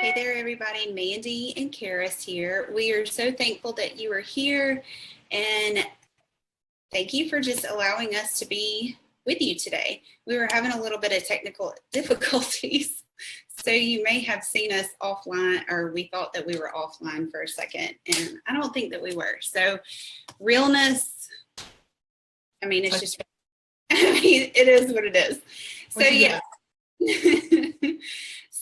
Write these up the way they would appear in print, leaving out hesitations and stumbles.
Hey there, everybody. Mandy and Karis here. We are so thankful that you are here, and thank you for just allowing us to be with you today. We were having a little bit of technical difficulties, so you may have seen us offline, or we thought that we were offline for a second, and I don't think that we were. So realness, I mean, it's just, it is what it is. So yeah.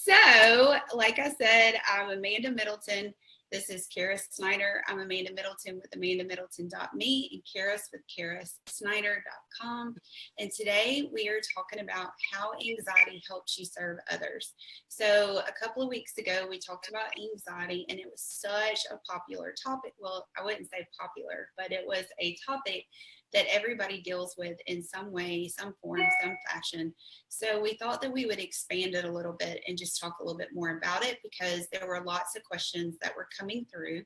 So, like I said, I'm Amanda Middleton. This is Karis Snyder. I'm Amanda Middleton with AmandaMiddleton.me and Karis with KarisSnyder.com. And today we are talking about how anxiety helps you serve others. So a couple of weeks ago, we talked about anxiety, and it was such a popular topic. Well, I wouldn't say popular, but it was a topic that everybody deals with in some way, some form, some fashion. So we thought that we would expand it a little bit and just talk a little bit more about it, because there were lots of questions that were coming through.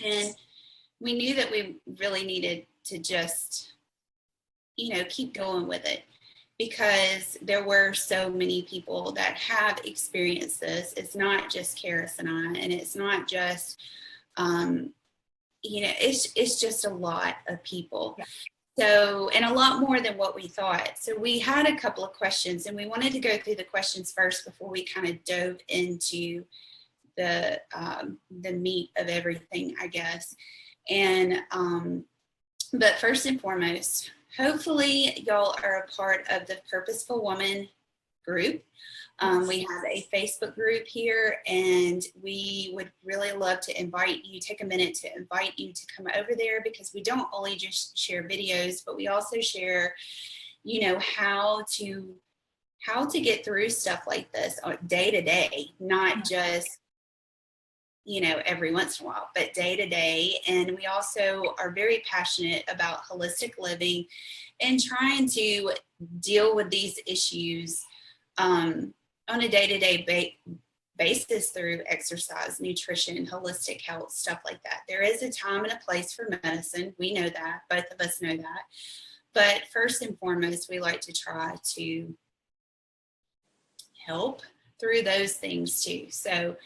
And we knew that we really needed to just, keep going with it, because there were so many people that have experienced this. It's not just Karis and I, and it's not just, it's just a lot of people. Yeah. So, and a lot more than what we thought. So we had a couple of questions, and we wanted to go through the questions first before we kind of dove into the meat of everything, I guess. And, but first and foremost, hopefully y'all are a part of the Purposeful Woman group. We have a Facebook group here, and we would really love to invite you, take a minute to invite you to come over there, because we don't only just share videos, but we also share, how to get through stuff like this day to day, not just, every once in a while, but day to day. And we also are very passionate about holistic living and trying to deal with these issues on a day-to-day basis through exercise, nutrition, holistic health, stuff like that. There is a time and a place for medicine. We know that. Both of us know that. But first and foremost, we like to try to help through those things too. So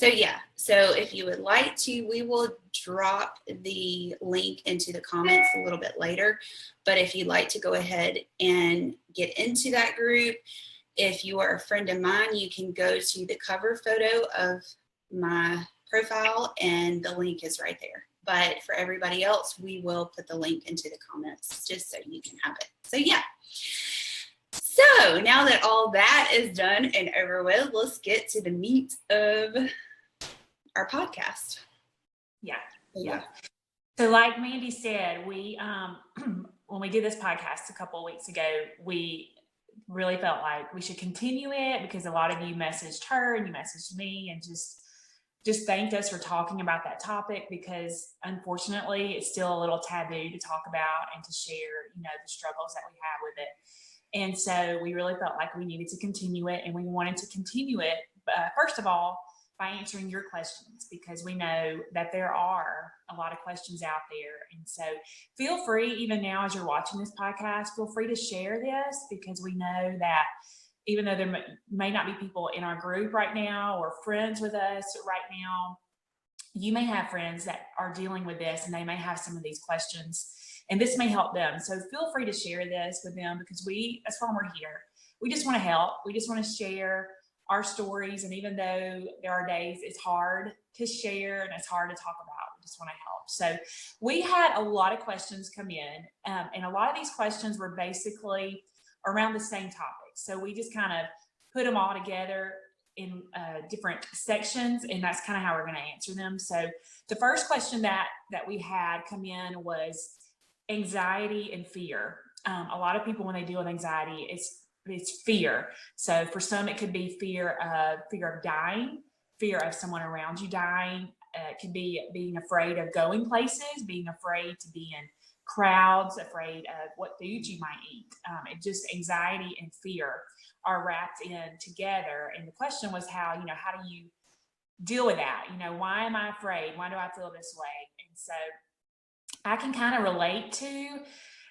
yeah. So if you would like to, we will drop the link into the comments a little bit later. But if you'd like to go ahead and get into that group, if you are a friend of mine, you can go to the cover photo of my profile, and the link is right there. But for everybody else, we will put the link into the comments just so you can have it. So yeah. So now that all that is done and over with, let's get to the meat of our podcast. Yeah. So like Mandy said, we when we did this podcast a couple of weeks ago, we really felt like we should continue it, because a lot of you messaged her and you messaged me and just thanked us for talking about that topic, because unfortunately it's still a little taboo to talk about and to share, the struggles that we have with it. And so we really felt like we needed to continue it, and we wanted to continue it, first of all, by answering your questions, because we know that there are a lot of questions out there. And so feel free, even now as you're watching this podcast, feel free to share this, because we know that even though there may not be people in our group right now or friends with us right now, you may have friends that are dealing with this, and they may have some of these questions, and this may help them. So feel free to share this with them, because that's why we're here. We just want to help. We just want to share our stories. And even though there are days it's hard to share and it's hard to talk about, we just want to help. So we had a lot of questions come in, and a lot of these questions were basically around the same topic. So we just kind of put them all together in different sections, and that's kind of how we're going to answer them. So the first question that we had come in was anxiety and fear. A lot of people, when they deal with anxiety, it's fear. So for some, it could be fear of dying, fear of someone around you dying. It could be being afraid of going places, being afraid to be in crowds, afraid of what foods you might eat. It just anxiety and fear are wrapped in together. And the question was how do you deal with that? Why am I afraid? Why do I feel this way? And so I can kind of relate to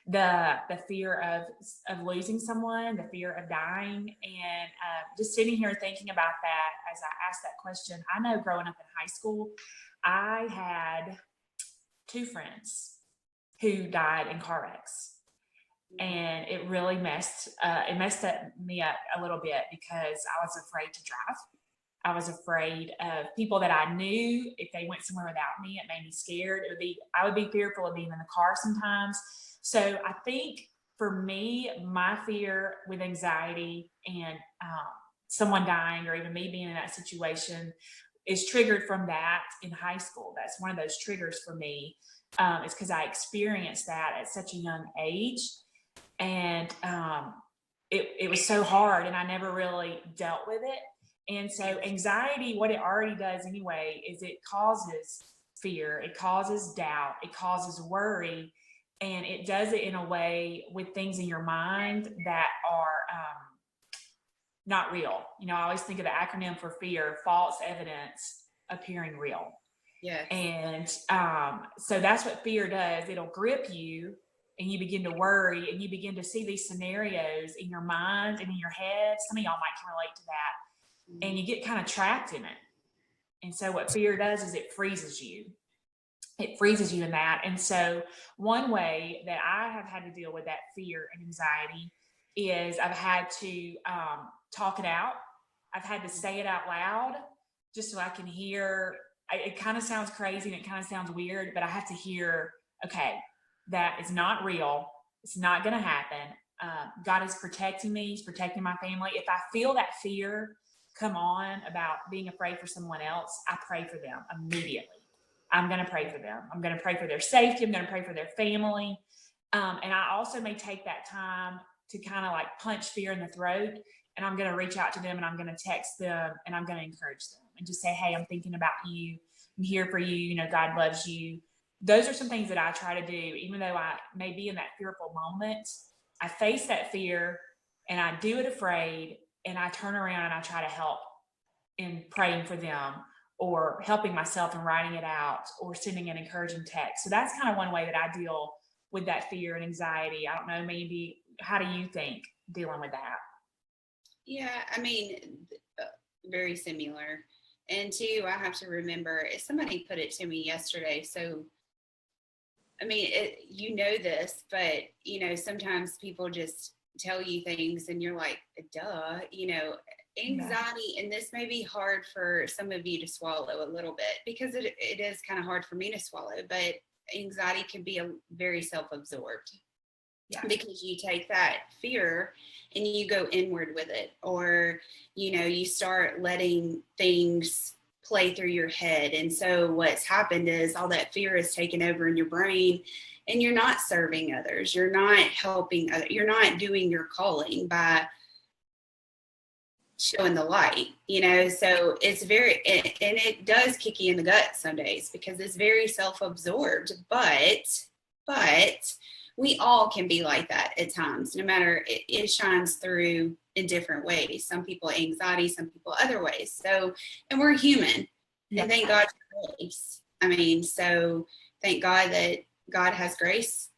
the fear of losing someone, the fear of dying. And just sitting here thinking about that as I asked that question, I know growing up in high school, I had 2 friends who died in car wrecks. And it really messed me up a little bit because I was afraid to drive. I was afraid of people that I knew. If they went somewhere without me, it made me scared. I would be fearful of being in the car sometimes. So I think for me, my fear with anxiety and someone dying, or even me being in that situation, is triggered from that in high school. That's one of those triggers for me. It's because I experienced that at such a young age. And it was so hard, and I never really dealt with it. And so anxiety, what it already does anyway, is it causes fear, it causes doubt, it causes worry, and it does it in a way with things in your mind that are not real. You know, I always think of the acronym for fear: false evidence appearing real. Yeah. And so that's what fear does. It'll grip you, and you begin to worry, and you begin to see these scenarios in your mind and in your head. Some of y'all might can relate to that. And you get kind of trapped in it. And so what fear does is it freezes you. It freezes you in that. And so one way that I have had to deal with that fear and anxiety is I've had to talk it out. I've had to say it out loud just so I can hear. It kind of sounds crazy and it kind of sounds weird, but I have to hear, okay, that is not real. It's not going to happen. God is protecting me. He's protecting my family. If I feel that fear come on about being afraid for someone else, I pray for them immediately. I'm going to pray for them. I'm going to pray for their safety. I'm going to pray for their family. And I also may take that time to kind of like punch fear in the throat, and I'm going to reach out to them, and I'm going to text them, and I'm going to encourage them and just say, hey, I'm thinking about you. I'm here for you. You know, God loves you. Those are some things that I try to do, even though I may be in that fearful moment. I face that fear, and I do it afraid, and I turn around and I try to help in praying for them, or helping myself and writing it out, or sending an encouraging text. So that's kind of one way that I deal with that fear and anxiety. I don't know, Mandy, how do you think dealing with that? Yeah, I mean, very similar. And too, I have to remember, somebody put it to me yesterday. So, I mean, you know this, but, you know, sometimes people just tell you things and you're like, duh, you know, anxiety. And this may be hard for some of you to swallow a little bit, because it is kind of hard for me to swallow, but anxiety can be very self-absorbed. Yeah. Because you take that fear and you go inward with it, or, you know, you start letting things play through your head. And so what's happened is all that fear is taken over in your brain, and you're not serving others. You're not helping others. You're not doing your calling by showing the light, you know. So it's very, and it does kick you in the gut some days, because it's very self-absorbed, but we all can be like that at times, no matter, it shines through in different ways. Some people anxiety, some people other ways. So, and we're human. Yeah. And thank God for grace. I mean, so thank God that God has grace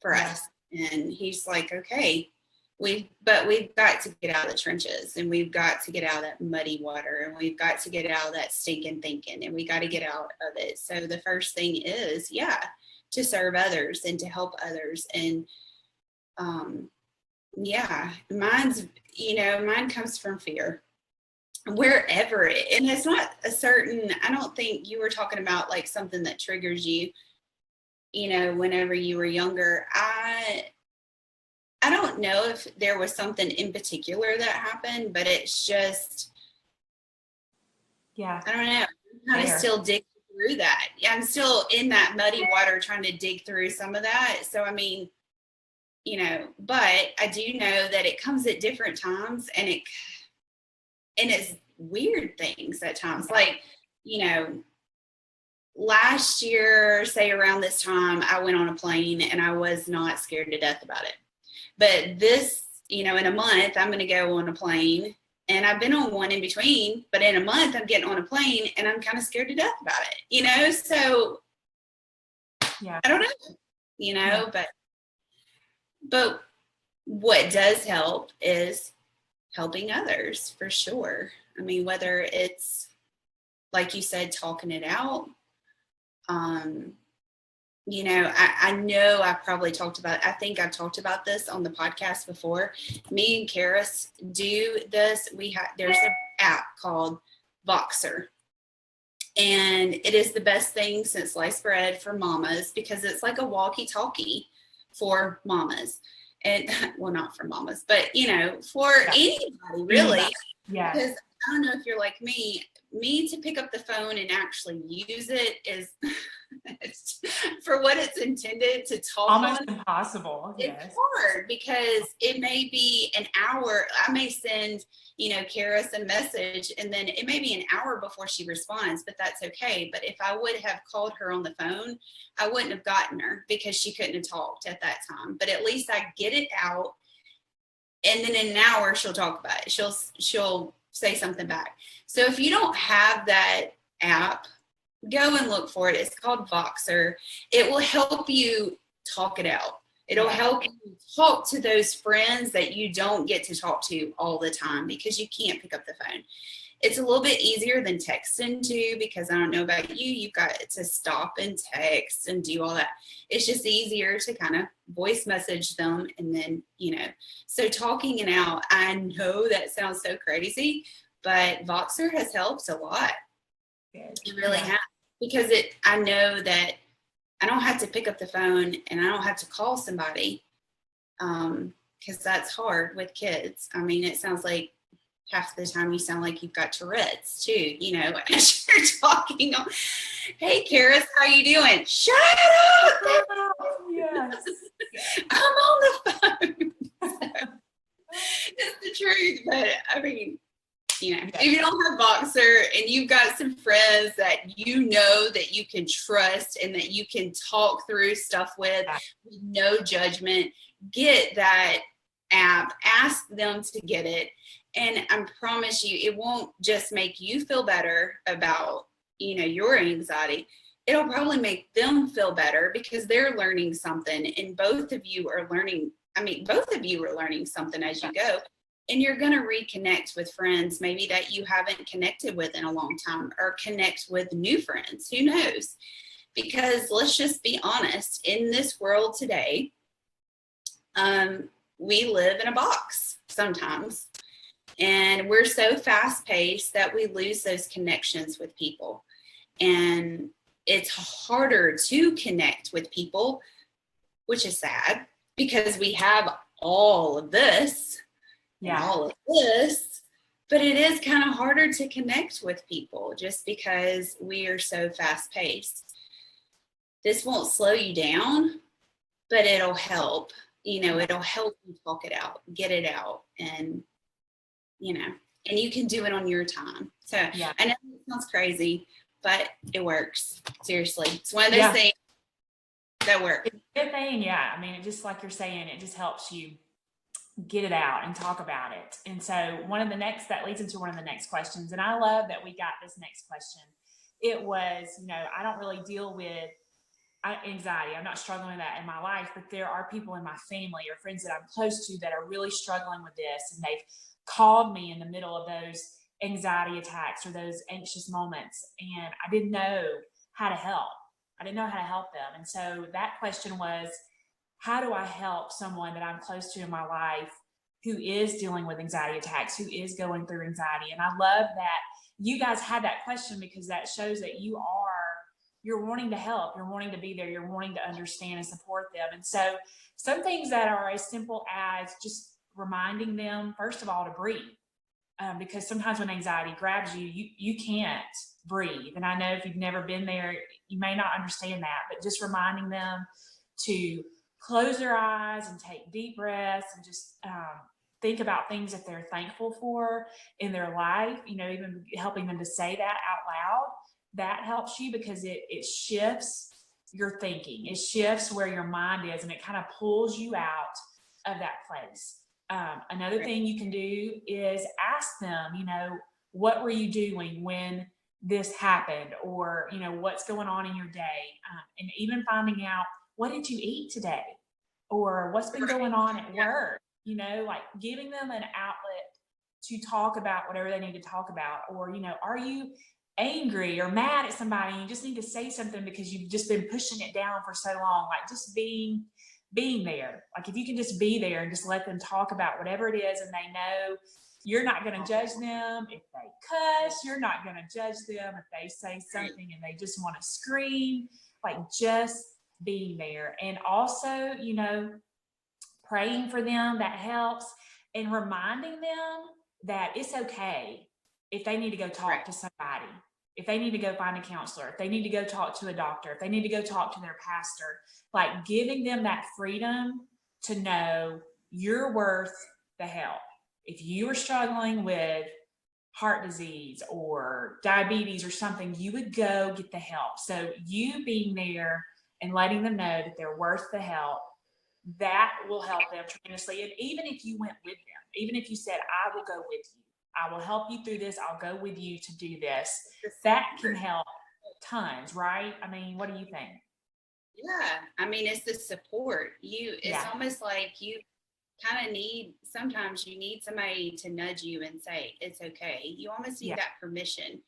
for us. And he's like, okay, we've got to get out of the trenches, and we've got to get out of that muddy water, and we've got to get out of that stinking thinking, and we got to get out of it. So the first thing is, to serve others and to help others. And mine comes from fear, wherever and it's not a certain, I don't think you were talking about like something that triggers you, you know, whenever you were younger. I don't know if there was something in particular that happened, but it's just, I don't know. I'm kind of still digging through that. I'm still in that muddy water trying to dig through some of that. So, I mean, you know, but I do know that it comes at different times, and it's weird things at times. Like, you know, last year, say around this time, I went on a plane and I was not scared to death about it. But this, you know, in a month, I'm going to go on a plane, and I've been on one in between, but in a month I'm getting on a plane and I'm kind of scared to death about it, you know? So I don't know, you know, but But what does help is helping others, for sure. I mean, whether it's, like you said, talking it out. You know, I know I probably I think I've talked about this on the podcast before. Me and Karis do this. There's an app called Voxer. And it is the best thing since sliced bread for mamas, because it's like a walkie-talkie for mamas. And well, not for mamas, but you know, for anybody really. Yeah. Because I don't know if you're like me to pick up the phone and actually use it is for what it's intended to talk almost on. Impossible. It's yes. hard because it may be an hour. I may send, you know, Karis a message, and then it may be an hour before she responds, but that's okay. But if I would have called her on the phone, I wouldn't have gotten her because she couldn't have talked at that time. But at least I get it out, and then in an hour she'll talk about it. She'll say something back. So if you don't have that app, go and look for it. It's called Voxer. It will help you talk it out. It'll help you talk to those friends that you don't get to talk to all the time because you can't pick up the phone. It's a little bit easier than texting too, because I don't know about you, you've got to stop and text and do all that. It's just easier to kind of voice message them, and then, you know, so talking it out. I know that sounds so crazy, but Voxer has helped a lot. It really has, because I know that I don't have to pick up the phone and I don't have to call somebody, because that's hard with kids. I mean, it sounds like half the time you sound like you've got Tourette's too, you know, as you're talking. Hey, Karis, how you doing? Shut up! Yes. I'm on the phone. It's the truth, but I mean, you know, if you don't have Voxer and you've got some friends that you know that you can trust and that you can talk through stuff with no judgment, get that app, ask them to get it. And I promise you, it won't just make you feel better about, you know, your anxiety. It'll probably make them feel better because they're learning something, and both of you are learning. I mean, both of you are learning something as you go. And you're going to reconnect with friends maybe that you haven't connected with in a long time, or connect with new friends. Who knows? Because let's just be honest, in this world today, we live in a box sometimes. And we're so fast paced that we lose those connections with people. And it's harder to connect with people, which is sad, because we have all of this. All of this, but it is kind of harder to connect with people just because we are so fast paced. This won't slow you down, but it'll help. You know, it'll help you talk it out, get it out, and, you know, and you can do it on your time. So I know it sounds crazy, but it works. Seriously, it's one of those things that work. It's a good thing. Yeah. I mean, it just, like you're saying, it just helps you get it out and talk about it. And so that leads into one of the next questions. And I love that we got this next question. It was, you know, I don't really deal with anxiety. I'm not struggling with that in my life, but there are people in my family or friends that I'm close to that are really struggling with this. And they've called me in the middle of those anxiety attacks or those anxious moments. And I didn't know how to help. I didn't know how to help them. And so that question was, how do I help someone that I'm close to in my life who is dealing with anxiety attacks, who is going through anxiety? And I love that you guys had that question, because that shows that you're wanting to help, you're wanting to be there, you're wanting to understand and support them. And so some things that are as simple as just reminding them, first of all, to breathe. Because sometimes when anxiety grabs you, you can't breathe. And I know if you've never been there, you may not understand that, but just reminding them to close their eyes and take deep breaths and just think about things that they're thankful for in their life, you know, even helping them to say that out loud, that helps you, because it shifts your thinking. It shifts where your mind is, and it kind of pulls you out of that place. Another thing you can do is ask them, you know, what were you doing when this happened? Or, you know, what's going on in your day? And even finding out, what did you eat today? or what's been going on at work, like giving them an outlet to talk about whatever they need to talk about. Or, are you angry or mad at somebody and you just need to say something because you've just been pushing it down for so long? Like just being there. Like if you can just be there and just let them talk about whatever it is, and they know you're not going to judge them if they cuss, you're not going to judge them if they say something and they just want to scream, like just being there. And also, praying for them, that helps, and reminding them that it's okay if they need to go talk to somebody, if they need to go find a counselor, if they need to go talk to a doctor, if they need to go talk to their pastor, like giving them that freedom to know you're worth the help. If you are struggling with heart disease or diabetes or something, you would go get the help. So you being there and letting them know that they're worth the help, that will help them tremendously. And even if you went with them, even if you said, I will go with you, I will help you through this, I'll go with you to do this, that can help tons, right? I mean, what do you think? Yeah, I mean, it's the support. It's almost like you kind of sometimes you need somebody to nudge you and say, it's okay. You almost need that permission.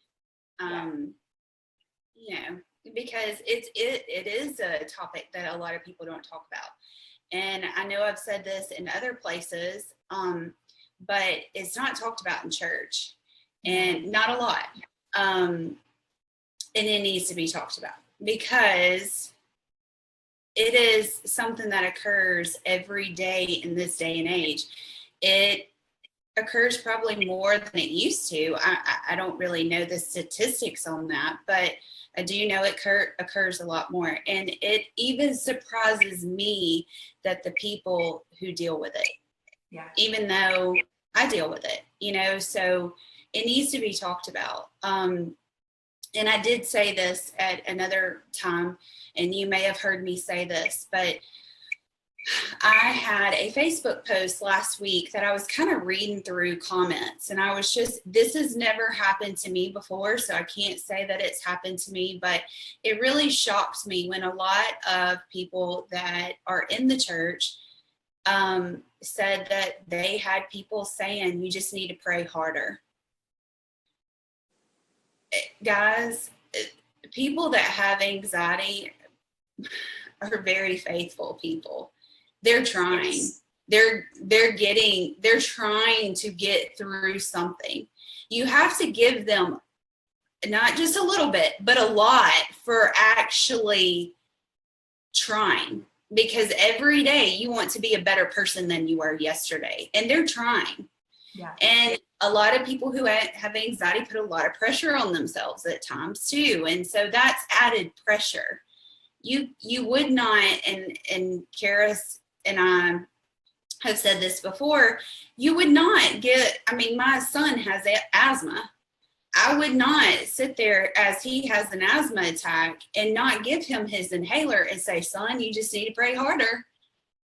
Because it is a topic that a lot of people don't talk about. And I know I've said this in other places, but it's not talked about in church, and not a lot. And it needs to be talked about because it is something that occurs every day in this day and age. It occurs probably more than it used to. I don't really know the statistics on that, but I do know it occurs a lot more. And it even surprises me that the people who deal with it, even though I deal with it, so it needs to be talked about. And I did say this at another time, and you may have heard me say this, but I had a Facebook post last week that I was kind of reading through comments, and I was this has never happened to me before, so I can't say that it's happened to me, but it really shocked me when a lot of people that are in the church said that they had people saying, you just need to pray harder. Guys, people that have anxiety are very faithful people. They're trying. They're trying to get through something. You have to give them not just a little bit, but a lot for actually trying, because every day you want to be a better person than you were yesterday, and they're trying. And a lot of people who have anxiety put a lot of pressure on themselves at times too. And so that's added pressure. You would not, and Karis and I have said this before, you would not my son has asthma. I would not sit there as he has an asthma attack and not give him his inhaler and say, son, you just need to pray harder.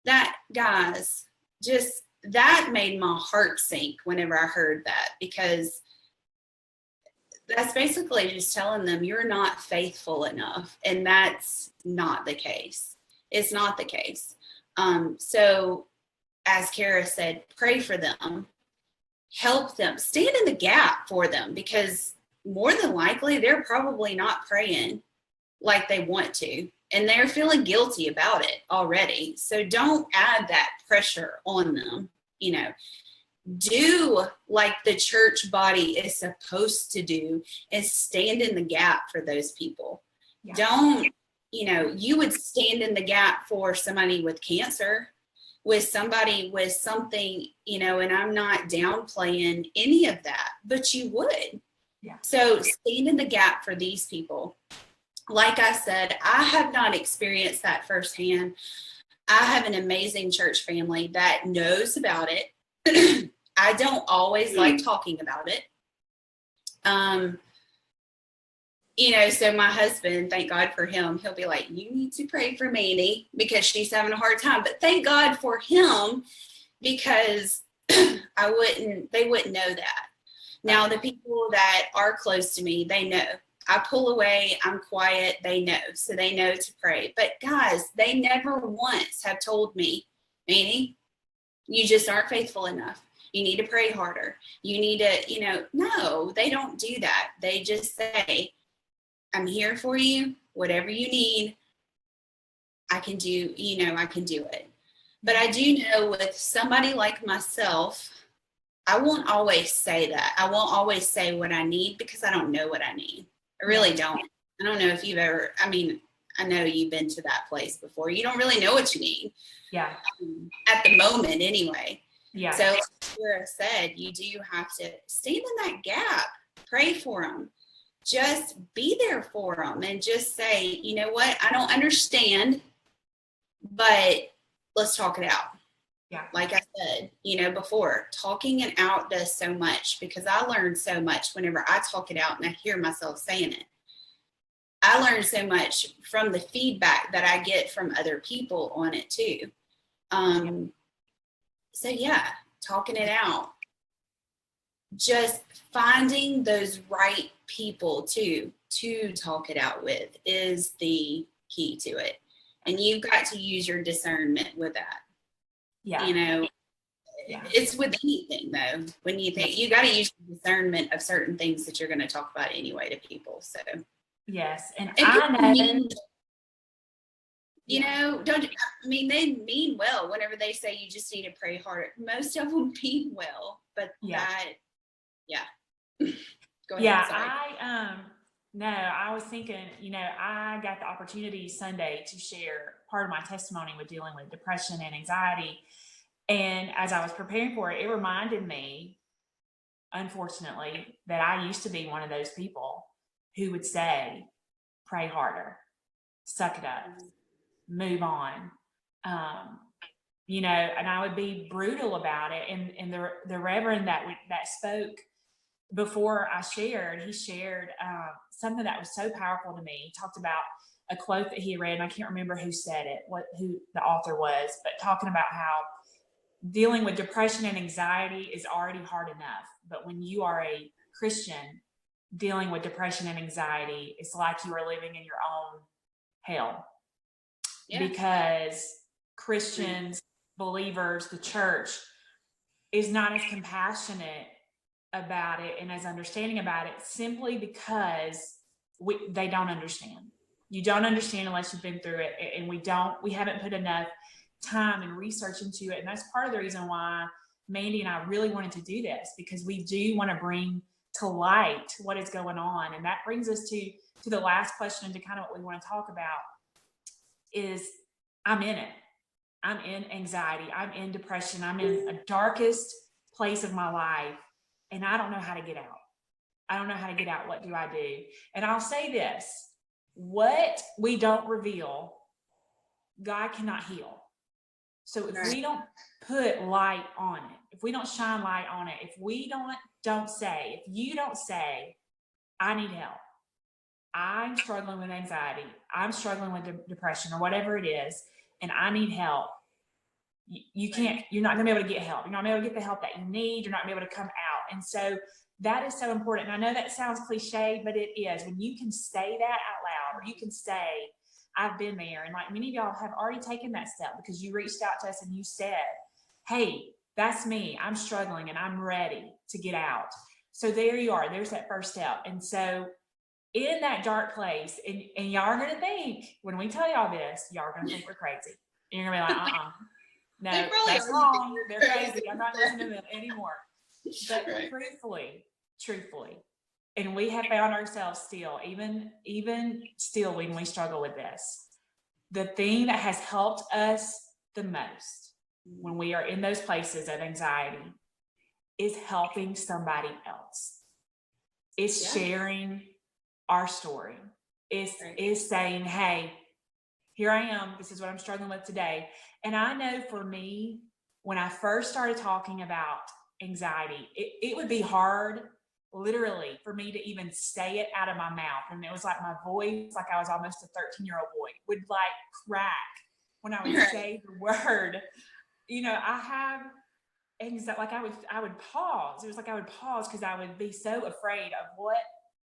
That, guys, that made my heart sink whenever I heard that, because that's basically just telling them you're not faithful enough. And that's not the case. It's not the case. So as Kara said, pray for them, help them, stand in the gap for them, because more than likely they're probably not praying like they want to, and they're feeling guilty about it already. So don't add that pressure on them. Do like the church body is supposed to do, and stand in the gap for those people. Don't, you would stand in the gap for somebody with cancer, with somebody with something, and I'm not downplaying any of that, but you would. So stand in the gap for these people. Like I said, I have not experienced that firsthand. I have an amazing church family that knows about it. I don't always like talking about it. So my husband, thank God for him, he'll be like, you need to pray for Mandy because she's having a hard time. But thank God for him, because they wouldn't know that. Now, the people that are close to me, they know. I pull away, I'm quiet, they know. So they know to pray. But guys, they never once have told me, Manny, you just aren't faithful enough. You need to pray harder. You need to, no, they don't do that. They just say, I'm here for you. Whatever you need, I can do, I can do it. But I do know with somebody like myself, I won't always say that. I won't always say what I need because I don't know what I need. I really don't. I don't know if you've ever, I know you've been to that place before. You don't really know what you need. Yeah. At the moment anyway. Yeah. So like Sarah said, you do have to stand in that gap, pray for them, just be there for them and just say, you know what, I don't understand, but let's talk it out. Yeah. Like I said, before, talking it out does so much because I learned so much whenever I talk it out and I hear myself saying it. I learned so much from the feedback that I get from other people on it too. So yeah, talking it out, just finding those right people to talk it out with is the key to it. And you've got to use your discernment with that. Yeah. It's with anything though. When you think you got to use the discernment of certain things that you're going to talk about anyway to people. So yes, and I know. They mean well whenever they say you just need to pray harder. Most of them mean well, but Go ahead. Yeah, I was thinking, I got the opportunity Sunday to share part of my testimony with dealing with depression and anxiety. And as I was preparing for it, it reminded me, unfortunately, that I used to be one of those people who would say, pray harder, suck it up, move on. And I would be brutal about it. And the reverend that spoke before I shared, he shared something that was so powerful to me. He talked about a quote that he read, and I can't remember who said it, who the author was, but talking about how dealing with depression and anxiety is already hard enough. But when you are a Christian, dealing with depression and anxiety, it's like you are living in your own hell. Yeah. Because Christians, believers, the church is not as compassionate about it and as understanding about it simply because they don't understand. You don't understand unless you've been through it, and we haven't put enough time and research into it. And that's part of the reason why Mandy and I really wanted to do this, because we do want to bring to light what is going on. And that brings us to the last question, to kind of what we want to talk about is, I'm in it. I'm in anxiety. I'm in depression. I'm in a darkest place of my life, and I don't know how to get out. I don't know how to get out. What do I do? And I'll say this: what we don't reveal, God cannot heal. So if we don't put light on it, if we don't shine light on it, if we don't say, if you don't say, I need help, I'm struggling with anxiety, I'm struggling with depression or whatever it is, and I need help, you're not going to be able to get help. You're not going to be able to get the help that you need. You're not going to be able to come out. And so that is so important. And I know that sounds cliche, but it is. When you can say that out loud, or you can say, I've been there. And like many of y'all have already taken that step because you reached out to us and you said, hey, that's me. I'm struggling and I'm ready to get out. So there you are. There's that first step. And so in that dark place, and y'all are going to think, when we tell y'all this, y'all are going to think we're crazy. And you're going to be like, no, that's wrong. They're crazy. I'm not listening to them anymore. But truthfully, and we have found ourselves still, even still when we struggle with this, the thing that has helped us the most when we are in those places of anxiety is helping somebody else. It's sharing our story. Is saying, hey, here I am. This is what I'm struggling with today. And I know for me, when I first started talking about anxiety, it would be hard, literally, for me to even say it out of my mouth. And it was like my voice, like I was almost a 13-year-old boy, would like crack when I would say the word. I have anxiety, like I would pause. It was like I would pause because I would be so afraid of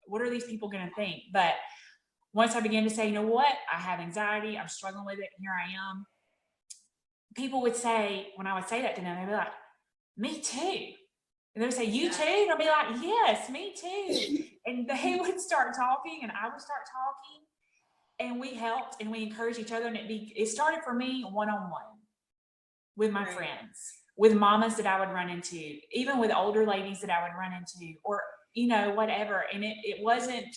what are these people going to think? But once I began to say, you know what, I have anxiety, I'm struggling with it, here I am. People would say, when I would say that to them, they'd be like, me too. And they would say, you too? And I'd be like, yes, me too. And they would start talking and I would start talking. And we helped and we encouraged each other. And it started for me one-on-one with my friends, with mamas that I would run into, even with older ladies that I would run into, or, whatever. And it wasn't,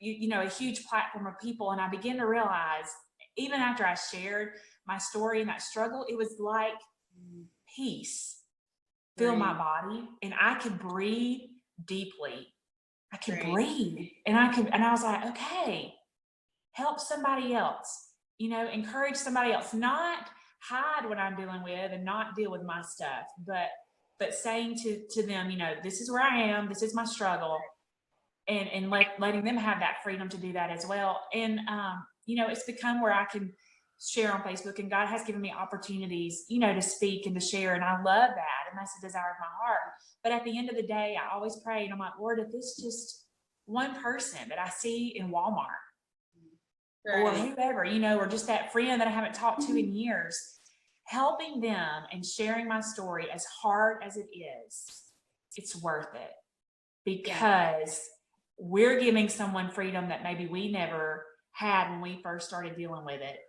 a huge platform of people. And I began to realize, even after I shared my story and that struggle, it was like peace fill my body, and I could breathe deeply. I could breathe, and I was like, okay, help somebody else, encourage somebody else, not hide what I'm dealing with and not deal with my stuff, but saying to them, this is where I am, this is my struggle, and letting them have that freedom to do that as well. And it's become where I can share on Facebook, and God has given me opportunities, to speak and to share. And I love that. And that's the desire of my heart. But at the end of the day, I always pray, and I'm like, Lord, if it's just one person that I see in Walmart or whoever, or just that friend that I haven't talked to in years, helping them and sharing my story, as hard as it is, it's worth it, because we're giving someone freedom that maybe we never had when we first started dealing with it.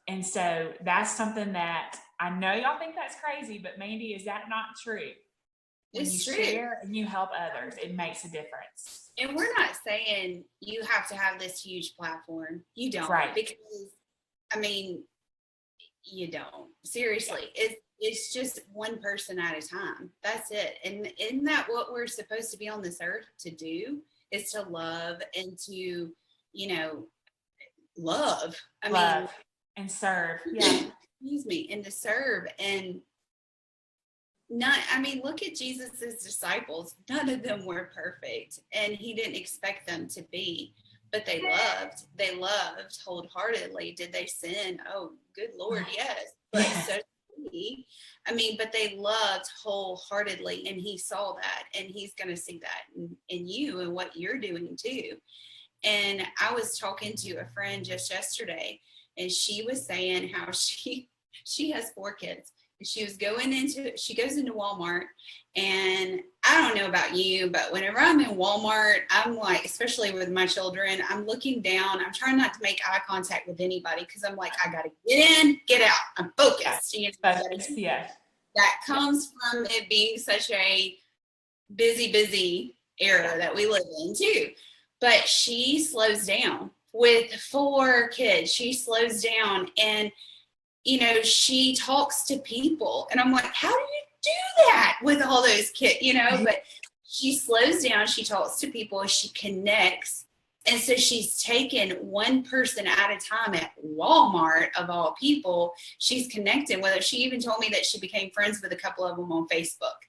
And so that's something that I know y'all think that's crazy, but Mandy, is that not true? When you share and you help others, it makes a difference. And we're not saying you have to have this huge platform. You don't. Because, you don't. Seriously. It's just one person at a time. That's it. And isn't that what we're supposed to be on this earth to do? Is to love and to, love. Love and serve. Yeah. Excuse me. And to serve. And look at Jesus's disciples. None of them were perfect, and he didn't expect them to be, but they loved wholeheartedly. Did they sin? Oh, good Lord, yes. But so but they loved wholeheartedly, and he saw that, and he's going to see that in you and what you're doing too. And I was talking to a friend just yesterday, and she was saying how she has 4 kids. She goes into Walmart, and I don't know about you, but whenever I'm in Walmart, I'm like, especially with my children, I'm looking down. I'm trying not to make eye contact with anybody, because I'm like, I got to get in, get out. I'm focused. That comes from it being such a busy era that we live in too. But she slows down with 4 kids. She slows down, and she talks to people, and I'm like, how do you do that with all those kids, but she slows down, she talks to people, she connects. And so she's taken one person at a time at Walmart, of all people. She's connecting with her. She even told me that she became friends with a couple of them on Facebook,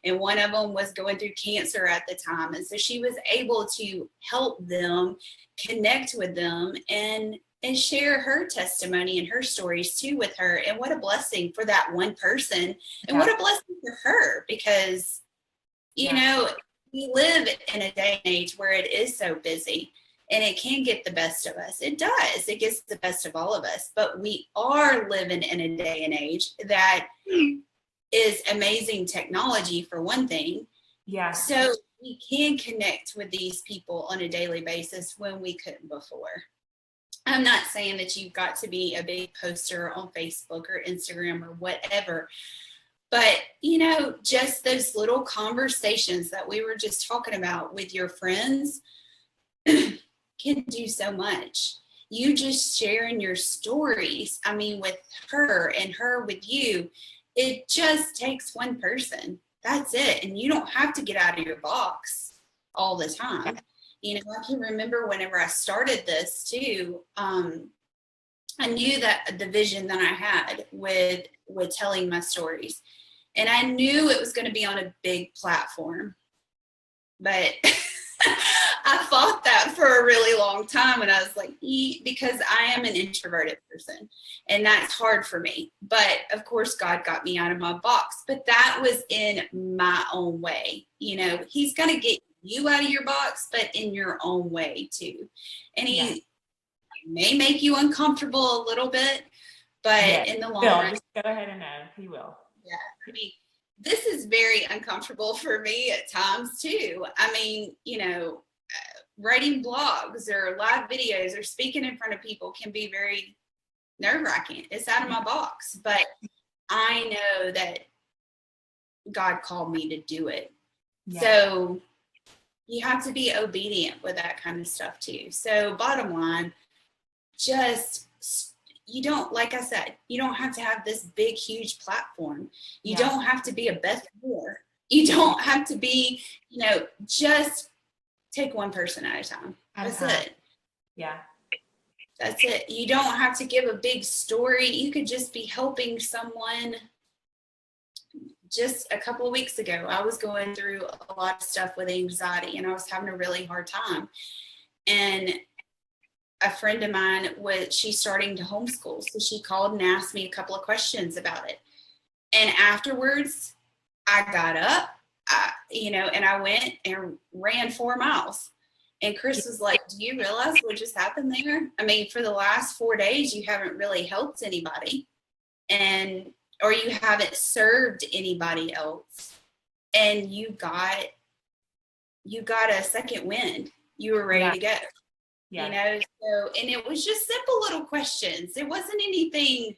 and one of them was going through cancer at the time. And so she was able to help them, connect with them, and share her testimony and her stories too with her. And what a blessing for that one person, and what a blessing for her, because, we live in a day and age where it is so busy, and it can get the best of us. It does. It gets the best of all of us. But we are living in a day and age that is amazing technology, for one thing. Yeah. So we can connect with these people on a daily basis when we couldn't before. I'm not saying that you've got to be a big poster on Facebook or Instagram or whatever, but, just those little conversations that we were just talking about with your friends can do so much. You just sharing your stories, with her and her with you, it just takes one person. That's it. And you don't have to get out of your box all the time. I can remember whenever I started this too, I knew that the vision that I had with telling my stories, and I knew it was going to be on a big platform, but I fought that for a really long time. And I was like, because I am an introverted person, and that's hard for me. But of course, God got me out of my box, but that was in my own way. He's going to get you you out of your box, but in your own way too. And he may make you uncomfortable a little bit, but in the long run, just go ahead and know he will. Yeah. I mean, this is very uncomfortable for me at times too. I mean, writing blogs or live videos or speaking in front of people can be very nerve-wracking. It's out of my box, but I know that God called me to do it. Yeah. So you have to be obedient with that kind of stuff too. So bottom line, you don't, like I said, you don't have to have this big, huge platform. You don't have to be a Beth Moore. You don't have to be, just take one person at a time. That's it. Yeah. That's it. You don't have to give a big story. You could just be helping someone. Just a couple of weeks ago, I was going through a lot of stuff with anxiety and I was having a really hard time. And a friend of mine she's starting to homeschool. So she called and asked me a couple of questions about it. And afterwards I got up, and I went and ran 4 miles. And Chris was like, do you realize what just happened there? I mean, for the last 4 days, you haven't really helped anybody or you haven't served anybody else. And you got a second wind. You were ready to go. Yeah. So, and it was just simple little questions. It wasn't anything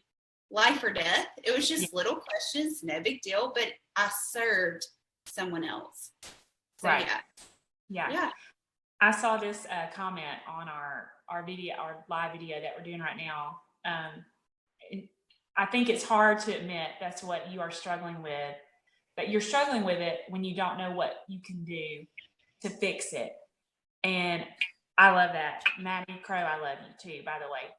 life or death. It was just little questions, no big deal, but I served someone else. So, right. Yeah. I saw this comment on our video, our live video that we're doing right now. I think it's hard to admit that's what you are struggling with, but you're struggling with it when you don't know what you can do to fix it. And I love that. Maddie Crow, I love you too, by the way.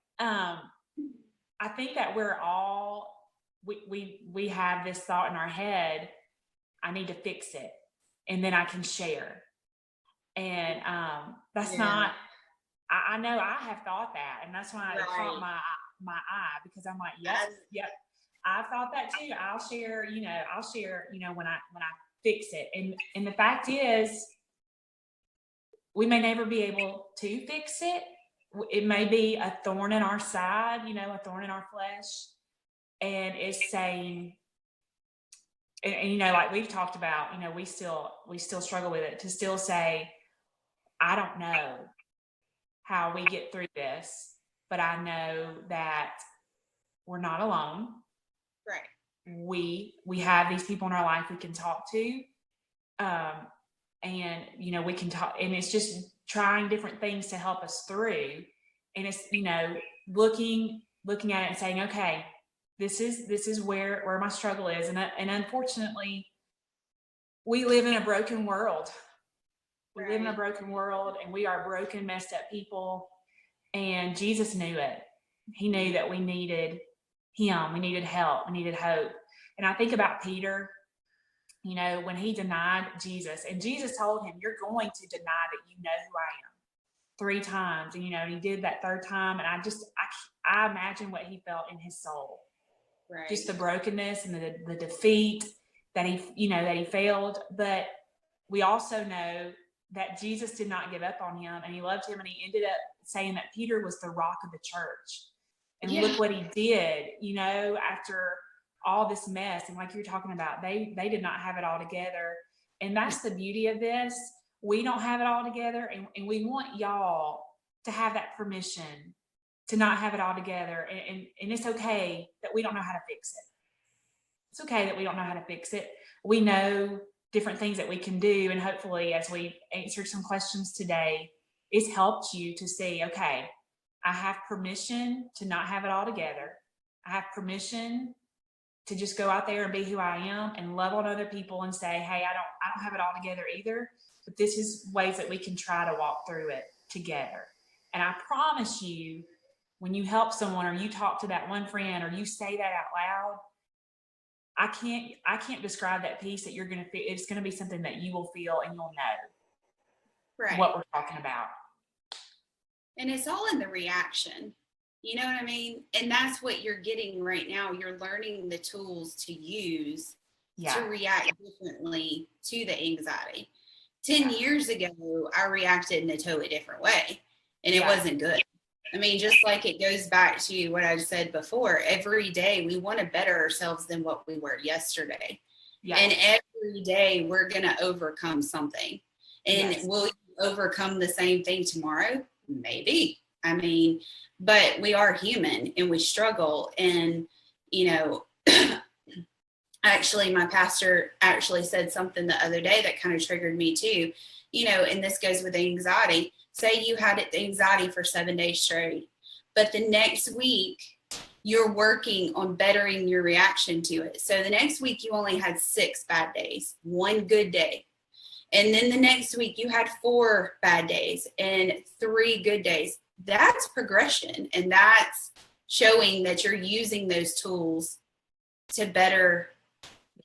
I think that we're all, we have this thought in our head, I need to fix it, and then I can share. And that's not, I know I have thought that, and that's why it caught my eye, because I'm like, yep, I've thought that too. I'll share, when I fix it. And the fact is, we may never be able to fix it. It may be a thorn in our side, a thorn in our flesh. And it's saying, and like we've talked about, we still struggle with it, to still say, I don't know how we get through this, but I know that we're not alone. Right. We have these people in our life we can talk to. And, we can talk, and it's just trying different things to help us through. And it's, looking at it and saying, okay, this is where my struggle is. And unfortunately, we live in a broken world. We live in a broken world, and we are broken, messed up people. And Jesus knew it. He knew that we needed him. We needed help. We needed hope. And I think about Peter, when he denied Jesus, and Jesus told him, you're going to deny that you know who I am 3 times. And, he did that 3rd time. And I imagine what he felt in his soul. Right. Just the brokenness and the defeat that he failed. But we also know that Jesus did not give up on him, and he loved him, and he ended up saying that Peter was the rock of the church. And look what he did, after all this mess. And like you're talking about, they did not have it all together. And that's the beauty of this. We don't have it all together, and we want y'all to have that permission to not have it all together. And it's okay that we don't know how to fix it. It's okay that we don't know how to fix it. We know different things that we can do. And hopefully, as we answered some questions today, it's helped you to see, okay, I have permission to not have it all together. I have permission to just go out there and be who I am and love on other people and say, hey, I don't have it all together either, but this is ways that we can try to walk through it together. And I promise you, when you help someone, or you talk to that one friend, or you say that out loud, I can't describe that peace that you're going to feel. It's going to be something that you will feel, and you'll know what we're talking about. And it's all in the reaction. You know what I mean? And that's what you're getting right now. You're learning the tools to use to react differently to the anxiety. 10 years ago, I reacted in a totally different way, and it wasn't good. I mean, just like it goes back to what I said before, every day we want to better ourselves than what we were yesterday. And every day we're going to overcome something. And will you overcome the same thing tomorrow? Maybe. I mean, but we are human and we struggle. And, you know, actually, my pastor actually said something the other day that kind of triggered me too. You know, and this goes with anxiety. Say you had anxiety for 7 days straight, but the next week you're working on bettering your reaction to it. So the next week you only had 6 bad days, 1 good day. And then the next week you had 4 bad days and 3 good days. That's progression. And that's showing that you're using those tools to better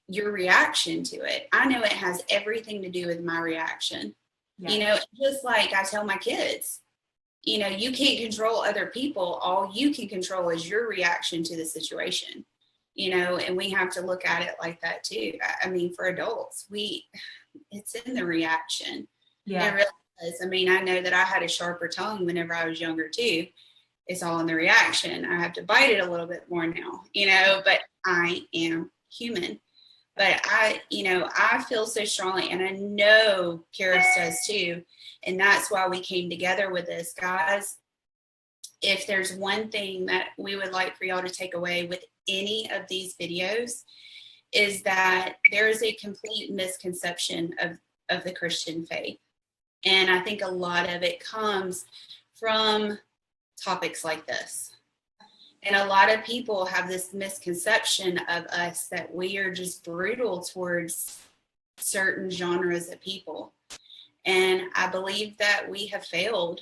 your reaction to it. I know it has everything to do with my reaction. You know, just like I tell my kids, you know, you can't control other people. All you can control is your reaction to the situation, you know, and we have to look at it like that too. I mean, for adults, it's in the reaction. It really is. I mean, I know that I had a sharper tongue whenever I was younger too. It's all in the reaction. I have to bite it a little bit more now, you know, but I am human. But I feel so strongly, and I know Karis does too. And that's why we came together with this, guys. If there's one thing that we would like for y'all to take away with any of these videos, is that there is a complete misconception of the Christian faith. And I think a lot of it comes from topics like this. And a lot of people have this misconception of us that we are just brutal towards certain genres of people. And I believe that we have failed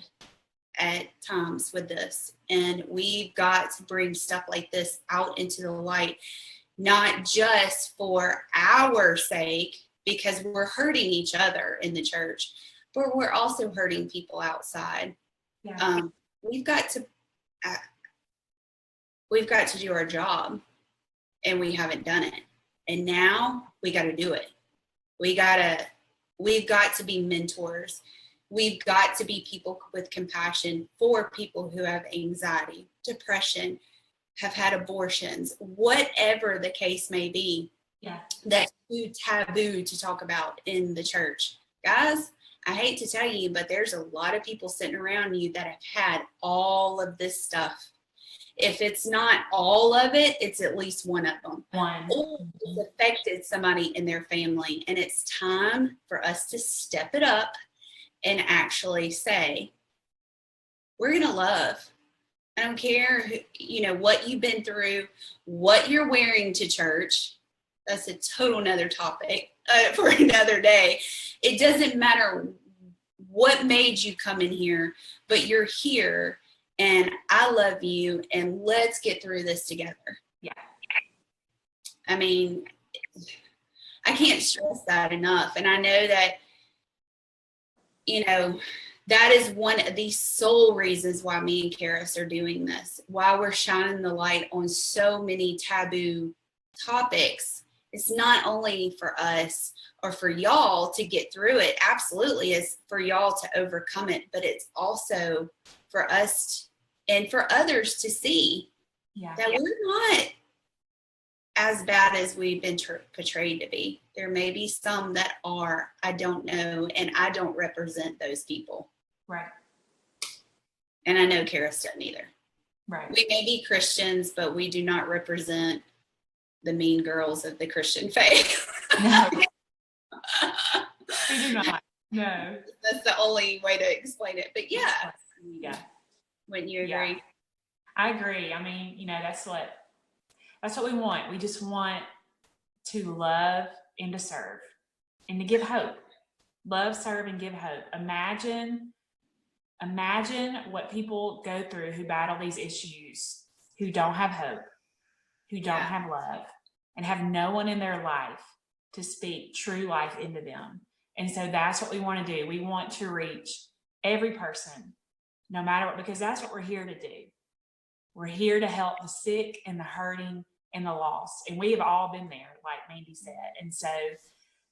at times with this. And we've got to bring stuff like this out into the light, not just for our sake, because we're hurting each other in the church, but we're also hurting people outside. We've got to do our job, and we haven't done it. And now we got to do it. We've got to be mentors. We've got to be people with compassion for people who have anxiety, depression, have had abortions, whatever the case may be. That's too taboo to talk about in the church. Guys, I hate to tell you, but there's a lot of people sitting around you that have had all of this stuff. If it's not all of it, it's at least one of them. Or it's affected somebody in their family. And it's time for us to step it up and actually say, we're going to love. I don't care, what you've been through, what you're wearing to church. That's a total another topic for another day. It doesn't matter what made you come in here, but you're here. And I love you, and let's get through this together. I mean, I can't stress that enough. And I know that, that is one of the sole reasons why me and Karis are doing this, why we're shining the light on so many taboo topics. It's not only for us or for y'all to get through it. Absolutely, it's for y'all to overcome it, but it's also for us and for others to see that we're not as bad as we've been portrayed to be. There may be some that are, I don't know, and I don't represent those people. Right. And I know Karis doesn't either. Right. We may be Christians, but we do not represent the mean girls of the Christian faith. No. We do not. No. That's the only way to explain it. But wouldn't you agree? Yeah. I agree. I mean, that's what we want. We just want to love and to serve and to give hope. Love, serve, and give hope. Imagine what people go through who battle these issues, who don't have hope, who don't have love, and have no one in their life to speak true life into them. And so that's what we want to do. We want to reach every person, no matter what, because that's what we're here to do. We're here to help the sick and the hurting and the lost. And we have all been there, like Mandy said. And so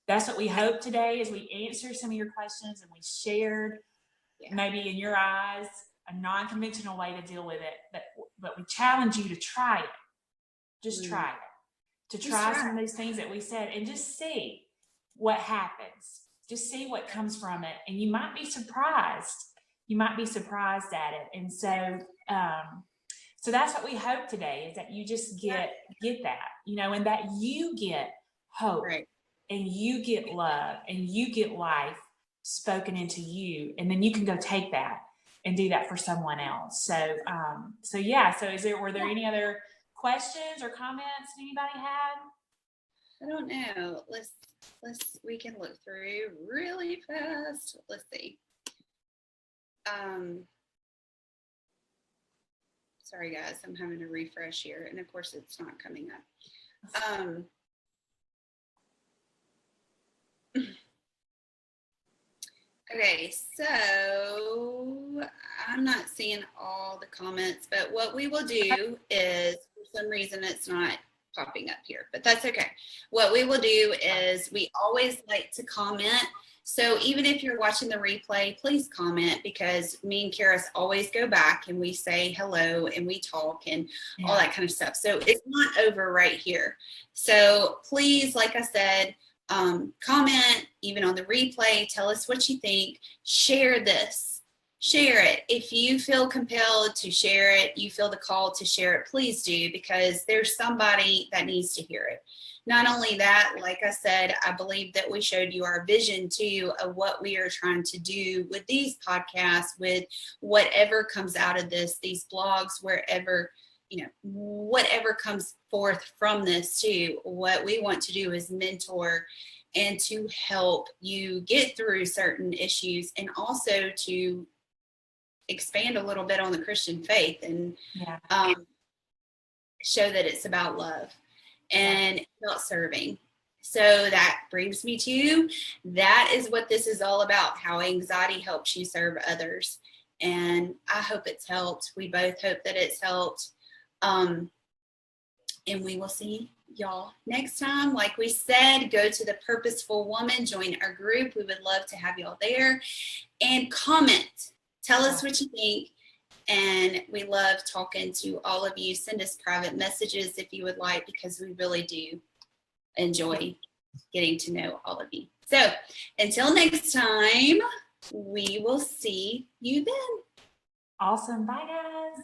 that's what we hope today, is we answered some of your questions and we shared maybe in your eyes a non-conventional way to deal with it, but we challenge you to try it. Just try it. To try some of those things that we said and just see what happens. Just see what comes from it. And you might be surprised. You might be surprised at it. And so, so that's what we hope today, is that you just get that, you know, and that you get hope and you get love and you get life spoken into you. And then you can go take that and do that for someone else. So, so were there any other questions or comments anybody had? I don't know. We can look through really fast. Let's see. Sorry guys, I'm having to refresh here, and of course it's not coming up. Okay, so I'm not seeing all the comments, but what we will do is, for some reason it's not popping up here, but that's okay. What we will do is, we always like to comment. So even if you're watching the replay, please comment, because me and Karis always go back and we say hello and we talk and all that kind of stuff. So it's not over right here. So please, like I said, comment even on the replay, tell us what you think, share this, share it. If you feel compelled to share it, you feel the call to share it, please do, because there's somebody that needs to hear it. Not only that, like I said, I believe that we showed you our vision too of what we are trying to do with these podcasts, with whatever comes out of this, these blogs, wherever, you know, whatever comes forth from this too. What we want to do is mentor and to help you get through certain issues, and also to expand a little bit on the Christian faith and show that it's about love and about serving. So that brings me to, that is what this is all about, how anxiety helps you serve others. And I hope it's helped. We both hope that it's helped. And we will see y'all next time. Like we said, go to the Purposeful Woman, join our group. We would love to have y'all there, and comment. Tell us what you think. And we love talking to all of you. Send us private messages if you would like, because we really do enjoy getting to know all of you. So until next time, we will see you then. Awesome. Bye, guys.